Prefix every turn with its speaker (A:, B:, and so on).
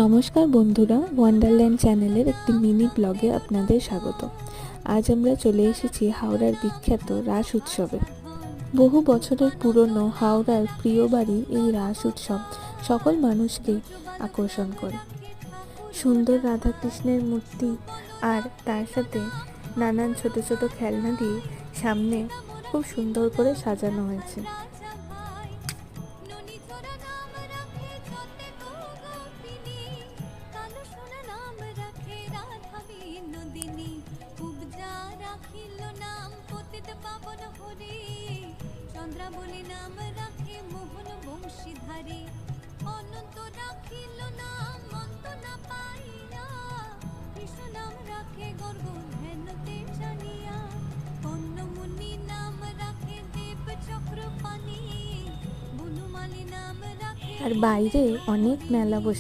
A: নমস্কার বন্ধুরা, ওয়ান্ডারল্যান্ড চ্যানেলের একটি মিনি ব্লগে আপনাদের স্বাগত। আজ আমরা চলে এসেছি হাওড়ার বিখ্যাত রাস উৎসবে। বহু বছরের পুরনো হাওড়ার প্রিয় বাড়ি এই রাস উৎসব সকল মানুষকে আকর্ষণ করে। সুন্দর রাধাকৃষ্ণের মূর্তি আর তার সাথে নানান ছোট ছোট খেলনা দিয়ে সামনে খুব সুন্দর করে সাজানো হয়েছে।
B: চন্দ্রাবলী নাম রাখে মোহন বংশীধারী, অনন্ত রাখিল নাম অন্ত না পাইয়া, কৃষ্ণ নাম রাখে গর্গ ধ্যানতে জানিয়া, কর্ণমুনি নাম রাখে দেব চক্রপাণি, বনমালী নাম রাখে।
A: আর বাইরে অনেক মেলা বসে